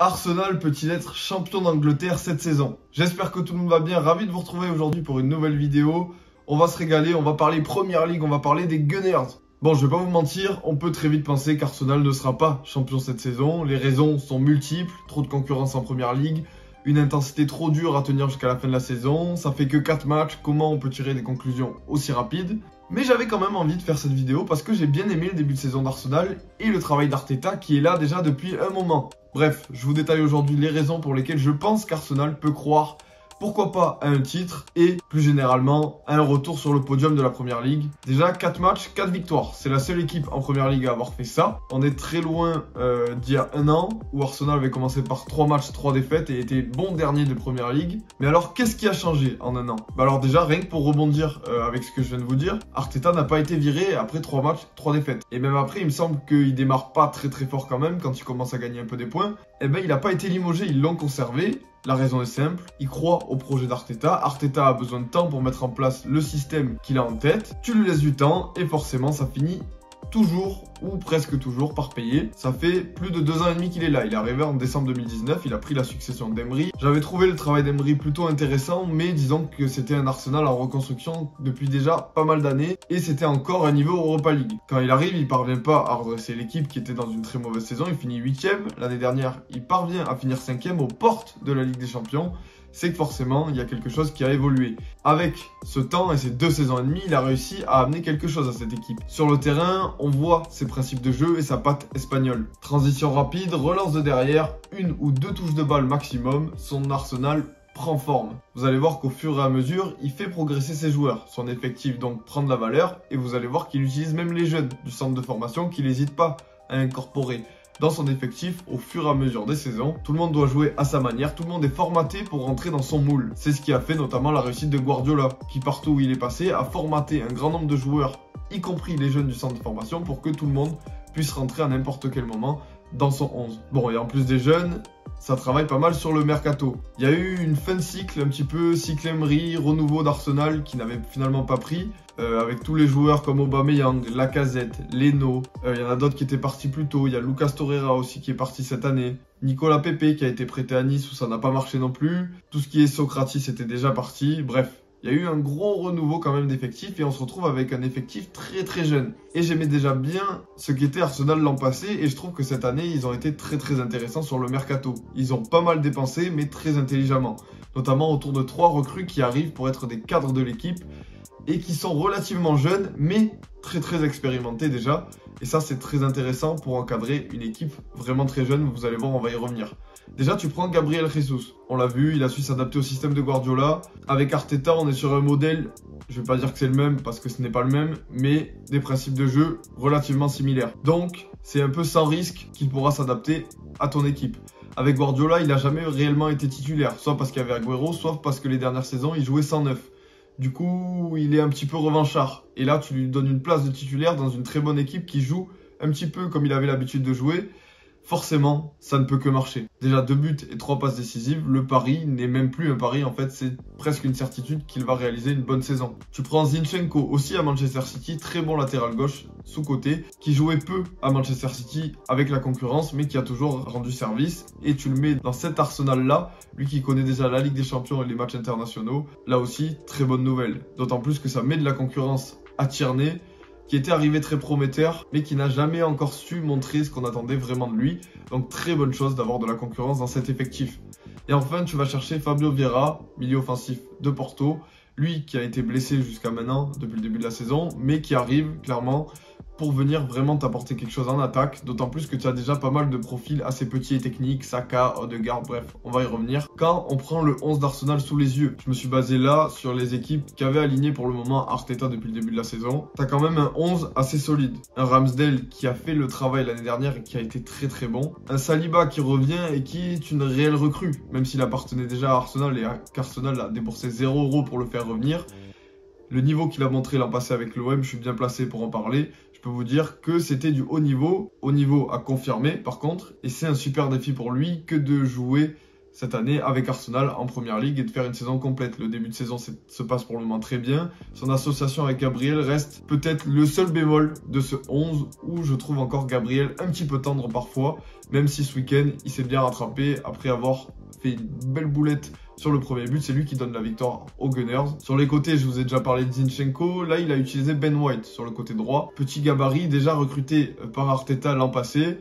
Arsenal peut-il être champion d'Angleterre cette saison? J'espère que tout le monde va bien, ravi de vous retrouver aujourd'hui pour une nouvelle vidéo. On va se régaler, on va parler Premier League, on va parler des Gunners. Bon, je vais pas vous mentir, on peut très vite penser qu'Arsenal ne sera pas champion cette saison. Les raisons sont multiples, trop de concurrence en Premier League, une intensité trop dure à tenir jusqu'à la fin de la saison, ça fait que 4 matchs, comment on peut tirer des conclusions aussi rapides? Mais j'avais quand même envie de faire cette vidéo parce que j'ai bien aimé le début de saison d'Arsenal et le travail d'Arteta qui est là déjà depuis un moment. Bref, je vous détaille aujourd'hui les raisons pour lesquelles je pense qu'Arsenal peut croire, pourquoi pas, à un titre et plus généralement à un retour sur le podium de la Première Ligue. Déjà 4 matchs, 4 victoires. C'est la seule équipe en Première Ligue à avoir fait ça. On est très loin d'il y a un an où Arsenal avait commencé par 3 matchs, 3 défaites et était bon dernier de Première Ligue. Mais alors qu'est-ce qui a changé en un an? Alors déjà, rien que pour rebondir avec ce que je viens de vous dire, Arteta n'a pas été viré après 3 matchs, 3 défaites. Et même après, il me semble qu'il démarre pas très fort quand même quand il commence à gagner un peu des points. Et ben il n'a pas été limogé, ils l'ont conservé. La raison est simple, il croit au projet d'Arteta. Arteta a besoin de temps pour mettre en place le système qu'il a en tête. Tu lui laisses du temps et forcément ça finit toujours ou presque toujours par payer. Ça fait plus de 2 ans et demi qu'il est là. Il est arrivé en décembre 2019, il a pris la succession d'Emery. J'avais trouvé le travail d'Emery plutôt intéressant, mais disons que c'était un Arsenal en reconstruction depuis déjà pas mal d'années et c'était encore un niveau Europa League. Quand il arrive, il parvient pas à redresser l'équipe qui était dans une très mauvaise saison. Il finit 8ème. L'année dernière, il parvient à finir 5ème aux portes de la Ligue des Champions. C'est que forcément, il y a quelque chose qui a évolué. Avec ce temps et ces 2 saisons et demie, il a réussi à amener quelque chose à cette équipe. Sur le terrain, on voit ses principes de jeu et sa patte espagnole. Transition rapide, relance de derrière, 1 ou 2 touches de balle maximum, son Arsenal prend forme. Vous allez voir qu'au fur et à mesure, il fait progresser ses joueurs. Son effectif donc prend de la valeur et vous allez voir qu'il utilise même les jeunes du centre de formation qu'il n'hésite pas à incorporer dans son effectif au fur et à mesure des saisons. Tout le monde doit jouer à sa manière, tout le monde est formaté pour rentrer dans son moule. C'est ce qui a fait notamment la réussite de Guardiola, qui partout où il est passé a formaté un grand nombre de joueurs, y compris les jeunes du centre de formation, pour que tout le monde puisse rentrer à n'importe quel moment dans son 11. Bon, et en plus des jeunes, ça travaille pas mal sur le mercato. Il y a eu une fin de cycle, un petit peu cycle Emery, renouveau d'Arsenal qui n'avait finalement pas pris, avec tous les joueurs comme Aubameyang, Lacazette, Leno, il y en a d'autres qui étaient partis plus tôt, il y a Lucas Torreira aussi qui est parti cette année, Nicolas Pepe qui a été prêté à Nice où ça n'a pas marché non plus, tout ce qui est Socrates était déjà parti, bref. Il y a eu un gros renouveau quand même d'effectifs et on se retrouve avec un effectif très jeune. Et j'aimais déjà bien ce qu'était Arsenal l'an passé et je trouve que cette année, ils ont été très intéressants sur le mercato. Ils ont pas mal dépensé mais très intelligemment. Notamment autour de 3 recrues qui arrivent pour être des cadres de l'équipe et qui sont relativement jeunes mais très expérimentés déjà. Et ça, c'est très intéressant pour encadrer une équipe vraiment très jeune. Vous allez voir, on va y revenir. Déjà, tu prends Gabriel Jesus. On l'a vu, il a su s'adapter au système de Guardiola. Avec Arteta, on est sur un modèle, je vais pas dire que c'est le même parce que ce n'est pas le même, mais des principes de jeu relativement similaires. Donc, c'est un peu sans risque qu'il pourra s'adapter à ton équipe. Avec Guardiola, il n'a jamais réellement été titulaire, soit parce qu'il y avait Agüero, soit parce que les dernières saisons, il jouait 109. Du coup, il est un petit peu revanchard. Et là, tu lui donnes une place de titulaire dans une très bonne équipe qui joue un petit peu comme il avait l'habitude de jouer. Forcément, ça ne peut que marcher. Déjà 2 buts et 3 passes décisives, le pari n'est même plus un pari, en fait c'est presque une certitude qu'il va réaliser une bonne saison. Tu prends Zinchenko aussi à Manchester City, très bon latéral gauche sous-côté, qui jouait peu à Manchester City avec la concurrence, mais qui a toujours rendu service. Et tu le mets dans cet Arsenal-là, lui qui connaît déjà la Ligue des Champions et les matchs internationaux, là aussi, très bonne nouvelle. D'autant plus que ça met de la concurrence à Tierney, qui était arrivé très prometteur, mais qui n'a jamais encore su montrer ce qu'on attendait vraiment de lui. Donc très bonne chose d'avoir de la concurrence dans cet effectif. Et enfin, tu vas chercher Fabio Vieira, milieu offensif de Porto, lui qui a été blessé jusqu'à maintenant, depuis le début de la saison, mais qui arrive clairement pour venir vraiment t'apporter quelque chose en attaque, d'autant plus que tu as déjà pas mal de profils assez petits et techniques, Saka, Odegaard, bref, on va y revenir. Quand on prend le 11 d'Arsenal sous les yeux, je me suis basé là sur les équipes qu'avait aligné pour le moment Arteta depuis le début de la saison. Tu as quand même un 11 assez solide, un Ramsdale qui a fait le travail l'année dernière et qui a été très bon, un Saliba qui revient et qui est une réelle recrue, même s'il appartenait déjà à Arsenal et qu'Arsenal a déboursé 0 € pour le faire revenir. Le niveau qu'il a montré l'an passé avec l'OM, je suis bien placé pour en parler. Je peux vous dire que c'était du haut niveau à confirmer par contre. Et c'est un super défi pour lui que de jouer cette année avec Arsenal en Première Ligue et de faire une saison complète. Le début de saison se passe pour le moment très bien. Son association avec Gabriel reste peut-être le seul bémol de ce 11 où je trouve encore Gabriel un petit peu tendre parfois, même si ce week-end il s'est bien rattrapé après avoir fait une belle boulette sur le premier but. C'est lui qui donne la victoire aux Gunners. Sur les côtés, je vous ai déjà parlé de Zinchenko. Là, il a utilisé Ben White sur le côté droit. Petit gabarit, déjà recruté par Arteta l'an passé.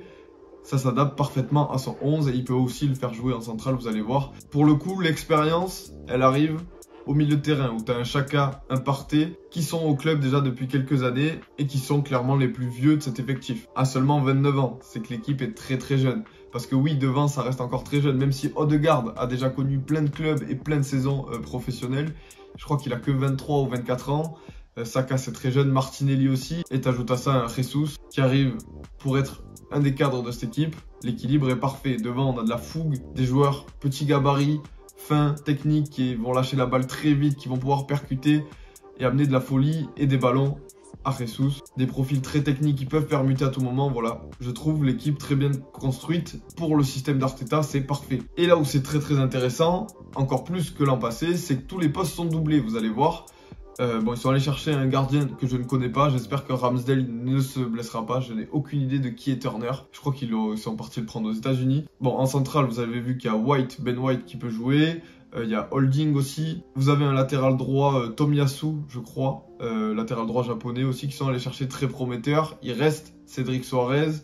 Ça s'adapte parfaitement à son 11 et il peut aussi le faire jouer en centrale, vous allez voir. Pour le coup, l'expérience, elle arrive au milieu de terrain où tu as un Xhaka, un Partey qui sont au club déjà depuis quelques années et qui sont clairement les plus vieux de cet effectif. À seulement 29 ans, c'est que l'équipe est très très jeune. Parce que oui, devant, ça reste encore très jeune, même si Odegaard a déjà connu plein de clubs et plein de saisons professionnelles. Je crois qu'il a que 23 ou 24 ans. Saka, c'est très jeune, Martinelli aussi. Et t'ajoutes à ça un Jesus qui arrive pour être un des cadres de cette équipe. L'équilibre est parfait. Devant, on a de la fougue, des joueurs petits gabarits, fins, techniques, qui vont lâcher la balle très vite, qui vont pouvoir percuter et amener de la folie et des ballons à Jesus. Des profils très techniques qui peuvent permuter à tout moment. Voilà, je trouve l'équipe très bien construite pour le système d'Arteta, c'est parfait. Et là où c'est très très intéressant, encore plus que l'an passé, c'est que tous les postes sont doublés, vous allez voir. Bon, ils sont allés chercher un gardien que je ne connais pas. J'espère que Ramsdale ne se blessera pas. Je n'ai aucune idée de qui est Turner. Je crois qu'ils sont partis le prendre aux États-Unis. Bon, en centrale, vous avez vu qu'il y a Ben White qui peut jouer. Il y a Holding aussi. Vous avez un latéral droit, Tomiyasu, je crois. Latéral droit japonais aussi, qui sont allés chercher très prometteur. Il reste Cédric Soares.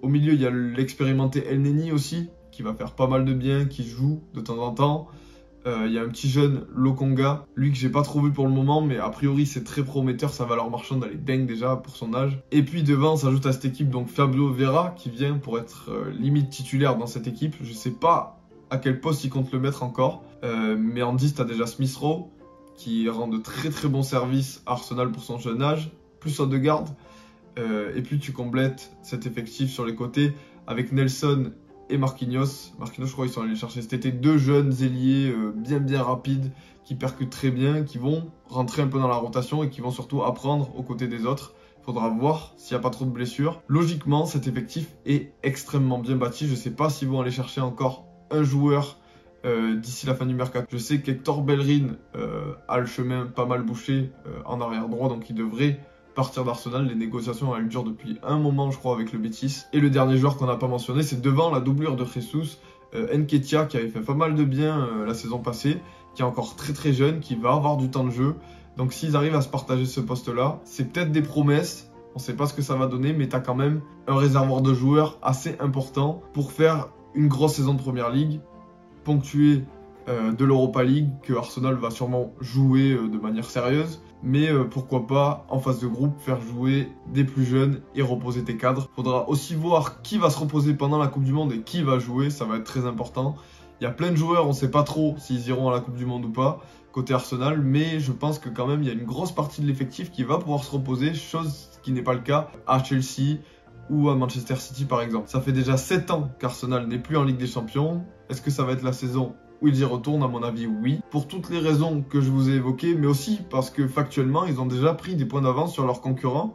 Au milieu, il y a l'expérimenté El Neni aussi, qui va faire pas mal de bien, qui joue de temps en temps. Il y a un petit jeune Lokonga, lui que j'ai pas trop vu pour le moment, mais a priori c'est très prometteur, sa valeur marchande elle est dingue déjà pour son âge. Et puis devant, on s'ajoute à cette équipe donc Fabio Vieira qui vient pour être limite titulaire dans cette équipe. Je sais pas à quel poste il compte le mettre encore, mais en 10 t'as déjà Smith Rowe qui rend de très très bons services à Arsenal pour son jeune âge, plus Odegaard. Et puis tu complètes cet effectif sur les côtés avec Nelson et Marquinhos. Marquinhos, je crois qu'ils sont allés chercher cet été deux jeunes ailiers bien rapides qui percutent très bien, qui vont rentrer un peu dans la rotation et qui vont surtout apprendre aux côtés des autres. Il faudra voir s'il n'y a pas trop de blessures. Logiquement, cet effectif est extrêmement bien bâti. Je ne sais pas s'ils vont aller chercher encore un joueur d'ici la fin du mercato. Je sais qu'Hector Bellerin a le chemin pas mal bouché en arrière droit, donc il devrait partir d'Arsenal. Les négociations elles durent depuis un moment je crois avec le Betis. Et le dernier joueur qu'on n'a pas mentionné, c'est devant la doublure de Jesus, Nketiah qui avait fait pas mal de bien la saison passée, qui est encore très très jeune, qui va avoir du temps de jeu. Donc s'ils arrivent à se partager ce poste là, c'est peut-être des promesses, on sait pas ce que ça va donner, mais t'as quand même un réservoir de joueurs assez important pour faire une grosse saison de Première Ligue, ponctuée de l'Europa League que Arsenal va sûrement jouer de manière sérieuse. Mais pourquoi pas, en phase de groupe, faire jouer des plus jeunes et reposer tes cadres. Faudra aussi voir qui va se reposer pendant la Coupe du Monde et qui va jouer, ça va être très important. Il y a plein de joueurs, on ne sait pas trop s'ils iront à la Coupe du Monde ou pas, côté Arsenal, mais je pense que quand même, il y a une grosse partie de l'effectif qui va pouvoir se reposer, chose qui n'est pas le cas à Chelsea ou à Manchester City par exemple. Ça fait déjà 7 ans qu'Arsenal n'est plus en Ligue des Champions. Est-ce que ça va être la saison où ils y retournent? À mon avis, oui. Pour toutes les raisons que je vous ai évoquées, mais aussi parce que factuellement, ils ont déjà pris des points d'avance sur leurs concurrents.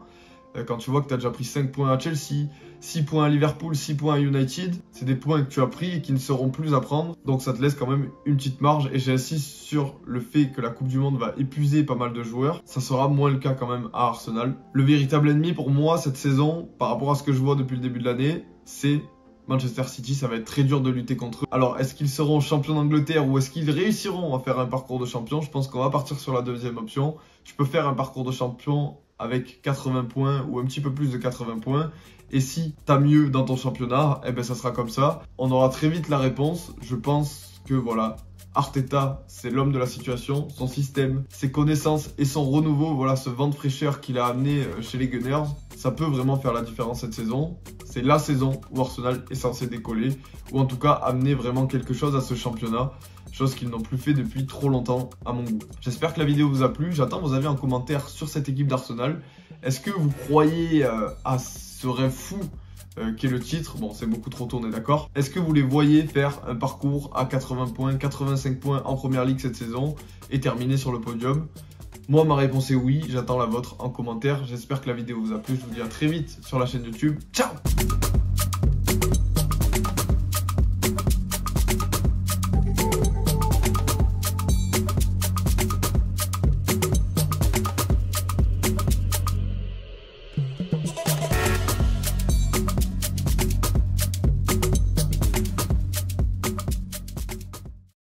Quand tu vois que tu as déjà pris 5 points à Chelsea, 6 points à Liverpool, 6 points à United, c'est des points que tu as pris et qui ne seront plus à prendre. Donc ça te laisse quand même une petite marge. Et j'insiste sur le fait que la Coupe du Monde va épuiser pas mal de joueurs. Ça sera moins le cas quand même à Arsenal. Le véritable ennemi pour moi cette saison, par rapport à ce que je vois depuis le début de l'année, c'est Manchester City. Ça va être très dur de lutter contre eux. Alors, est-ce qu'ils seront champions d'Angleterre ou est-ce qu'ils réussiront à faire un parcours de champion? Je pense qu'on va partir sur la deuxième option. Tu peux faire un parcours de champion avec 80 points ou un petit peu plus de 80 points. Et si tu as mieux dans ton championnat, eh ben ça sera comme ça. On aura très vite la réponse. Je pense que voilà, Arteta, c'est l'homme de la situation, son système, ses connaissances et son renouveau, voilà, ce vent de fraîcheur qu'il a amené chez les Gunners, ça peut vraiment faire la différence cette saison. C'est la saison où Arsenal est censé décoller, ou en tout cas amener vraiment quelque chose à ce championnat, chose qu'ils n'ont plus fait depuis trop longtemps à mon goût. J'espère que la vidéo vous a plu, j'attends vos avis en commentaire sur cette équipe d'Arsenal. Est-ce que vous croyez à ce rêve fou qui est le titre? Bon, c'est beaucoup trop tôt, on est d'accord. Est-ce que vous les voyez faire un parcours à 80 points, 85 points en Première Ligue cette saison et terminer sur le podium? Moi, ma réponse est oui, j'attends la vôtre en commentaire. J'espère que la vidéo vous a plu, je vous dis à très vite sur la chaîne YouTube. Ciao!